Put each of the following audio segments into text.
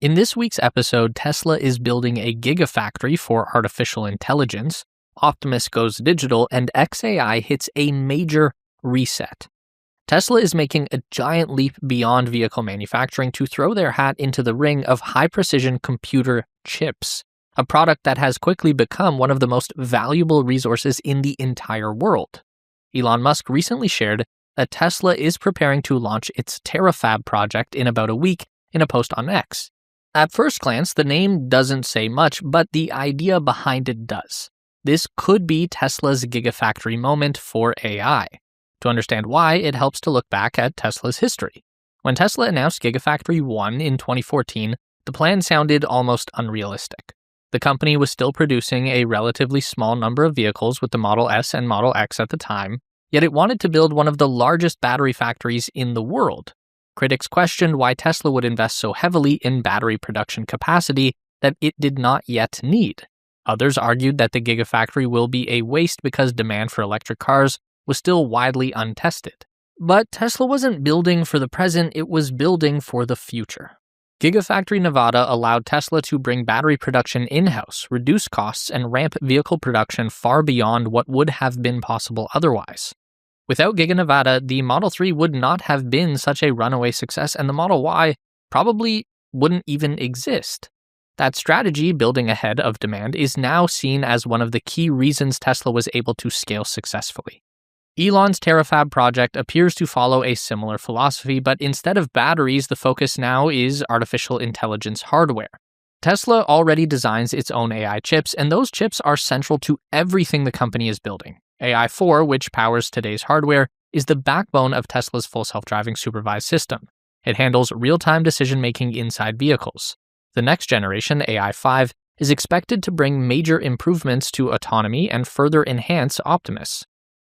In this week's episode, Tesla is building a gigafactory for artificial intelligence, Optimus goes digital, and xAI hits a major reset. Tesla is making a giant leap beyond vehicle manufacturing to throw their hat into the ring of high-precision computer chips, a product that has quickly become one of the most valuable resources in the entire world. Elon Musk recently shared that Tesla is preparing to launch its TeraFab project in about a week in a post on X. At first glance, the name doesn't say much, but the idea behind it does. This could be Tesla's gigafactory moment for AI. To understand why, it helps to look back at Tesla's history. When Tesla announced Gigafactory 1 in 2014, the plan sounded almost unrealistic. The company was still producing a relatively small number of vehicles with the Model S and Model X at the time, yet it wanted to build one of the largest battery factories in the world. Critics questioned why Tesla would invest so heavily in battery production capacity that it did not yet need. Others argued that the Gigafactory will be a waste because demand for electric cars was still widely untested. But Tesla wasn't building for the present, it was building for the future. Gigafactory Nevada allowed Tesla to bring battery production in-house, reduce costs, and ramp vehicle production far beyond what would have been possible otherwise. Without Giga Nevada, the Model 3 would not have been such a runaway success, and the Model Y probably wouldn't even exist. That strategy, building ahead of demand, is now seen as one of the key reasons Tesla was able to scale successfully. Elon's TeraFab project appears to follow a similar philosophy, but instead of batteries, the focus now is artificial intelligence hardware. Tesla already designs its own AI chips, and those chips are central to everything the company is building. AI4, which powers today's hardware, is the backbone of Tesla's full self-driving supervised system. It handles real-time decision-making inside vehicles. The next generation, AI5, is expected to bring major improvements to autonomy and further enhance Optimus.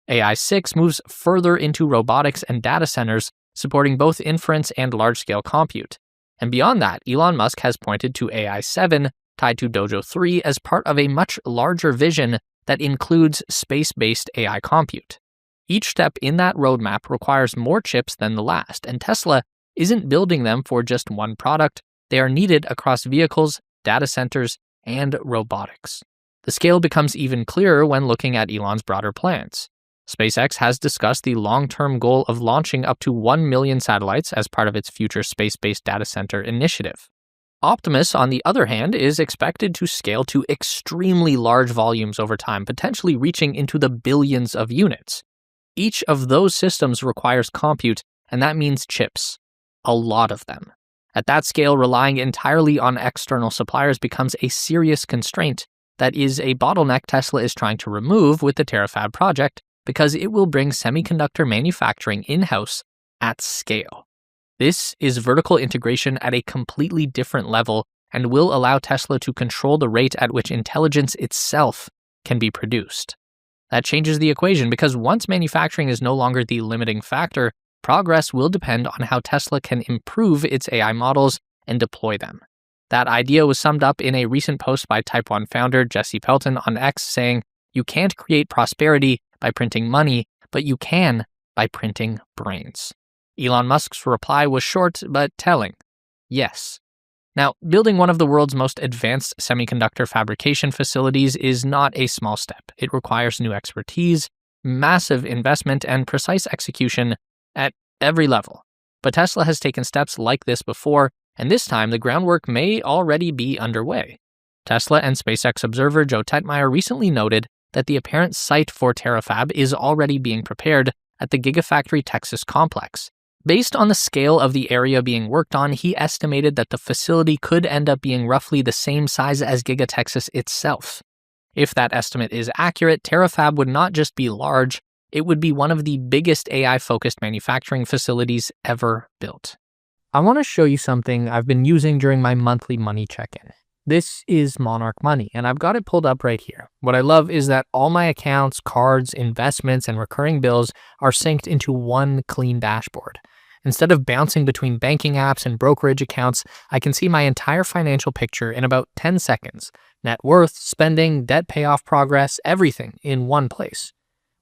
AI6 moves further into robotics and data centers, supporting both inference and large-scale compute. And beyond that, Elon Musk has pointed to AI7, tied to Dojo 3, as part of a much larger vision that includes space-based AI compute. Each step in that roadmap requires more chips than the last, and Tesla isn't building them for just one product. They are needed across vehicles, data centers, and robotics. The scale becomes even clearer when looking at Elon's broader plans. SpaceX has discussed the long-term goal of launching up to 1 million satellites as part of its future space-based data center initiative. Optimus, on the other hand, is expected to scale to extremely large volumes over time, potentially reaching into the billions of units. Each of those systems requires compute, and that means chips. A lot of them. At that scale, relying entirely on external suppliers becomes a serious constraint that is a bottleneck Tesla is trying to remove with the TeraFab project, because it will bring semiconductor manufacturing in-house at scale. This is vertical integration at a completely different level and will allow Tesla to control the rate at which intelligence itself can be produced. That changes the equation because once manufacturing is no longer the limiting factor, progress will depend on how Tesla can improve its AI models and deploy them. That idea was summed up in a recent post by Type 1 founder Jesse Pelton on X saying, "You can't create prosperity by printing money, but you can by printing brains." Elon Musk's reply was short but telling. Yes. Now, building one of the world's most advanced semiconductor fabrication facilities is not a small step. It requires new expertise, massive investment, and precise execution at every level. But Tesla has taken steps like this before, and this time the groundwork may already be underway. Tesla and SpaceX observer Joe Tetmeyer recently noted that the apparent site for TeraFab is already being prepared at the Gigafactory Texas complex. Based on the scale of the area being worked on, he estimated that the facility could end up being roughly the same size as Giga Texas itself. If that estimate is accurate, TeraFab would not just be large, it would be one of the biggest AI-focused manufacturing facilities ever built. I want to show you something I've been using during my monthly money check-in. This is Monarch Money, and I've got it pulled up right here. What I love is that all my accounts, cards, investments, and recurring bills are synced into one clean dashboard. Instead of bouncing between banking apps and brokerage accounts, I can see my entire financial picture in about 10 seconds. Net worth, spending, debt payoff progress, everything in one place.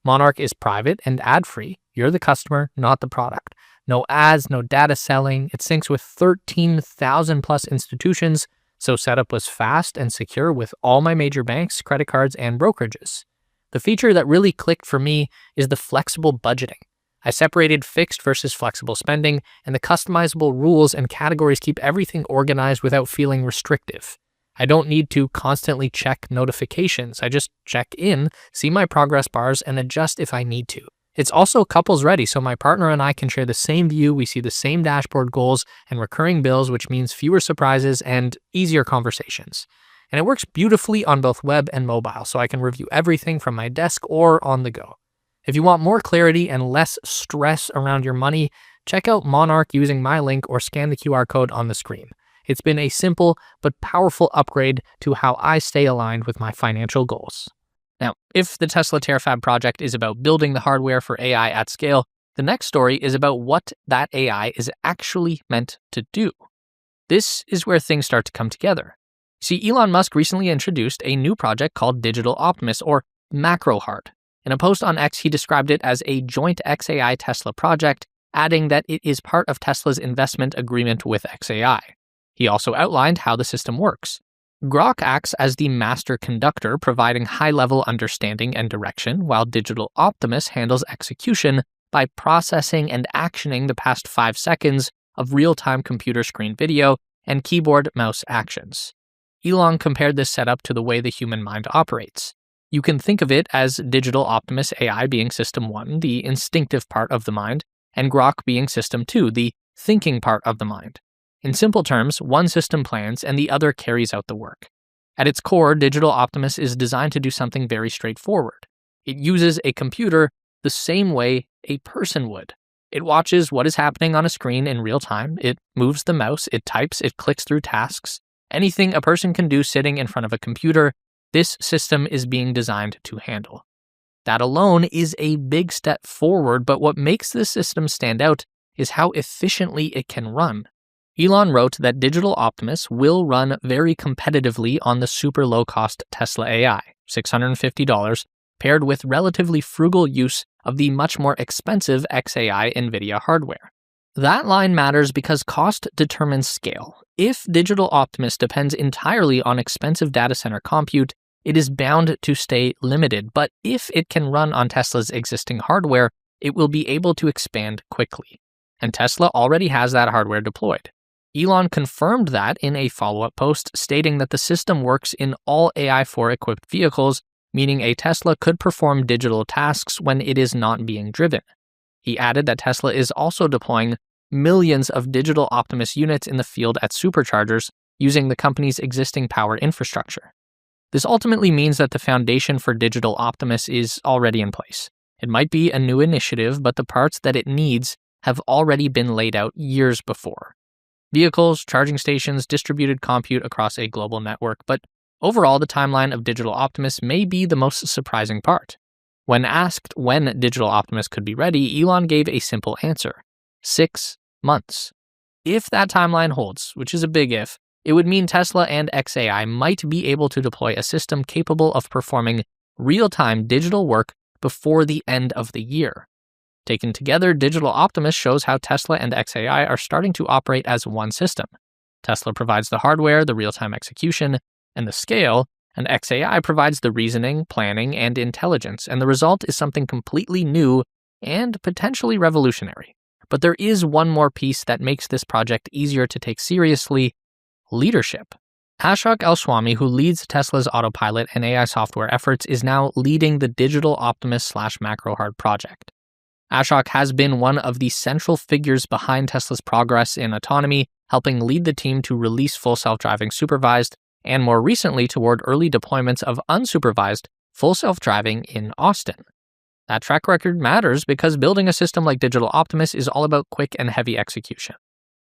Monarch is private and ad-free. You're the customer, not the product. No ads, no data selling. It syncs with 13,000 plus institutions, so setup was fast and secure with all my major banks, credit cards, and brokerages. The feature that really clicked for me is the flexible budgeting. I separated fixed versus flexible spending, and the customizable rules and categories keep everything organized without feeling restrictive. I don't need to constantly check notifications. I just check in, see my progress bars, and adjust if I need to. It's also couples ready, so my partner and I can share the same view, we see the same dashboard goals and recurring bills, which means fewer surprises and easier conversations. And it works beautifully on both web and mobile, so I can review everything from my desk or on the go. If you want more clarity and less stress around your money, check out Monarch using my link or scan the QR code on the screen. It's been a simple but powerful upgrade to how I stay aligned with my financial goals. Now, if the Tesla TeraFab project is about building the hardware for AI at scale, the next story is about what that AI is actually meant to do. This is where things start to come together. See, Elon Musk recently introduced a new project called Digital Optimus, or MacroHeart. In a post on X, he described it as a joint XAI Tesla project, adding that it is part of Tesla's investment agreement with XAI. He also outlined how the system works. Grok acts as the master conductor, providing high-level understanding and direction, while Digital Optimus handles execution by processing and actioning the past 5 seconds of real-time computer screen video and keyboard mouse actions. Elon compared this setup to the way the human mind operates. You can think of it as Digital Optimus AI being System 1, the instinctive part of the mind, and Grok being System 2, the thinking part of the mind. In simple terms, one system plans and the other carries out the work. At its core, Digital Optimus is designed to do something very straightforward. It uses a computer the same way a person would. It watches what is happening on a screen in real time, it moves the mouse, it types, it clicks through tasks. Anything a person can do sitting in front of a computer, this system is being designed to handle. That alone is a big step forward, but what makes this system stand out is how efficiently it can run. Elon wrote that Digital Optimus will run very competitively on the super low-cost Tesla AI, $650, paired with relatively frugal use of the much more expensive XAI NVIDIA hardware. That line matters because cost determines scale. If Digital Optimus depends entirely on expensive data center compute, it is bound to stay limited, but if it can run on Tesla's existing hardware, it will be able to expand quickly. And Tesla already has that hardware deployed. Elon confirmed that in a follow-up post, stating that the system works in all AI-4-equipped vehicles, meaning a Tesla could perform digital tasks when it is not being driven. He added that Tesla is also deploying millions of Digital Optimus units in the field at superchargers using the company's existing power infrastructure. This ultimately means that the foundation for Digital Optimus is already in place. It might be a new initiative, but the parts that it needs have already been laid out years before. Vehicles, charging stations, distributed compute across a global network, but overall the timeline of Digital Optimus may be the most surprising part. When asked when Digital Optimus could be ready, Elon gave a simple answer: 6 months. If that timeline holds, which is a big if, it would mean Tesla and XAI might be able to deploy a system capable of performing real-time digital work before the end of the year. Taken together, Digital Optimus shows how Tesla and XAI are starting to operate as one system. Tesla provides the hardware, the real-time execution, and the scale, and XAI provides the reasoning, planning, and intelligence, and the result is something completely new and potentially revolutionary. But there is one more piece that makes this project easier to take seriously: leadership. Ashok Elswamy, who leads Tesla's autopilot and AI software efforts, is now leading the Digital Optimus/MacroHeart project. Ashok has been one of the central figures behind Tesla's progress in autonomy, helping lead the team to release full self-driving supervised, and more recently toward early deployments of unsupervised full self-driving in Austin. That track record matters because building a system like Digital Optimus is all about quick and heavy execution.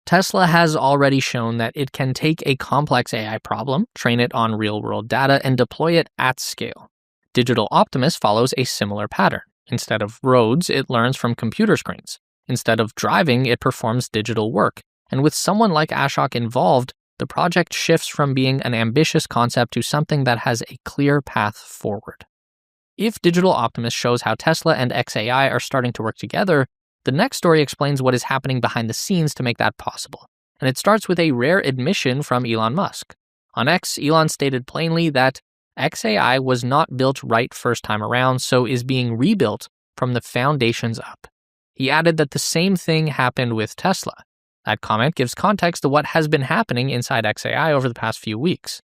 Tesla has already shown that it can take a complex AI problem, train it on real-world data, and deploy it at scale. Digital Optimus follows a similar pattern. Instead of roads, it learns from computer screens. Instead of driving, it performs digital work. And with someone like Ashok involved, the project shifts from being an ambitious concept to something that has a clear path forward. If Digital Optimus shows how Tesla and XAI are starting to work together, The next story explains what is happening behind the scenes to make that possible, and it starts with a rare admission from Elon Musk. On X, Elon stated plainly that XAI was not built right first time around, so is being rebuilt from the foundations up. He added that the same thing happened with Tesla. That comment gives context to what has been happening inside XAI over the past few weeks.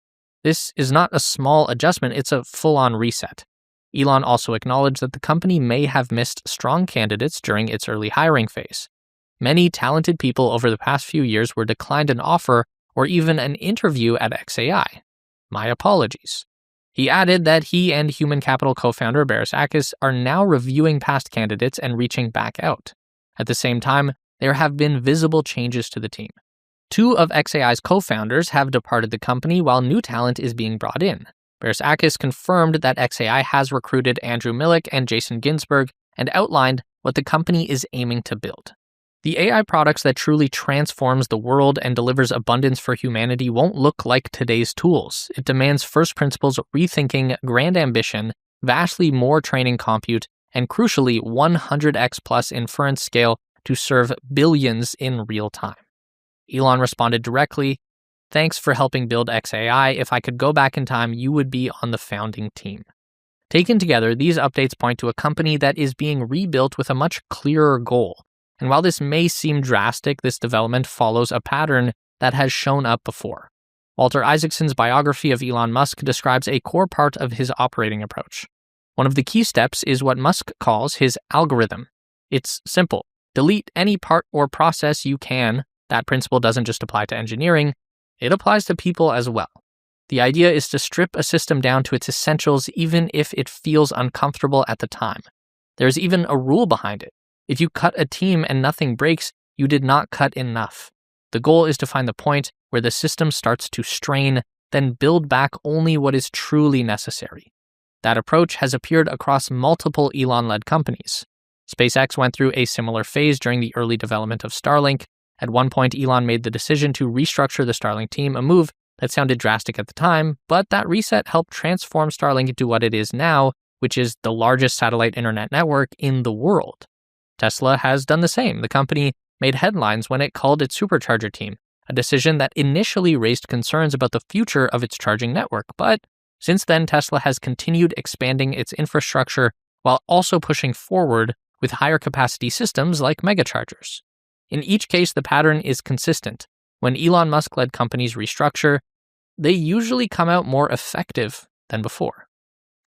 This is not a small adjustment, it's a full-on reset. Elon also acknowledged that the company may have missed strong candidates during its early hiring phase. Many talented people over the past few years were declined an offer or even an interview at XAI. My apologies. He added that he and Human Capital co-founder Barisakis are now reviewing past candidates and reaching back out. At the same time, there have been visible changes to the team. 2 of XAI's co-founders have departed the company while new talent is being brought in. Barisakis confirmed that XAI has recruited Andrew Millick and Jason Ginsberg and outlined what the company is aiming to build. The AI products that truly transforms the world and delivers abundance for humanity won't look like today's tools. It demands first principles rethinking, grand ambition, vastly more training compute, and crucially 100x plus inference scale to serve billions in real time. Elon responded directly, "Thanks for helping build XAI. If I could go back in time, you would be on the founding team." Taken together, these updates point to a company that is being rebuilt with a much clearer goal. And while this may seem drastic, this development follows a pattern that has shown up before. Walter Isaacson's biography of Elon Musk describes a core part of his operating approach. One of the key steps is what Musk calls his algorithm. It's simple. Delete any part or process you can. That principle doesn't just apply to engineering, it applies to people as well. The idea is to strip a system down to its essentials even if it feels uncomfortable at the time. There's even a rule behind it. If you cut a team and nothing breaks, you did not cut enough. The goal is to find the point where the system starts to strain, then build back only what is truly necessary. That approach has appeared across multiple Elon-led companies. SpaceX went through a similar phase during the early development of Starlink. At one point, Elon made the decision to restructure the Starlink team, a move that sounded drastic at the time, but that reset helped transform Starlink into what it is now, which is the largest satellite internet network in the world. Tesla has done the same. The company made headlines when it culled its supercharger team, a decision that initially raised concerns about the future of its charging network. But since then, Tesla has continued expanding its infrastructure while also pushing forward with higher capacity systems like megachargers. In each case, the pattern is consistent. When Elon Musk-led companies restructure, they usually come out more effective than before.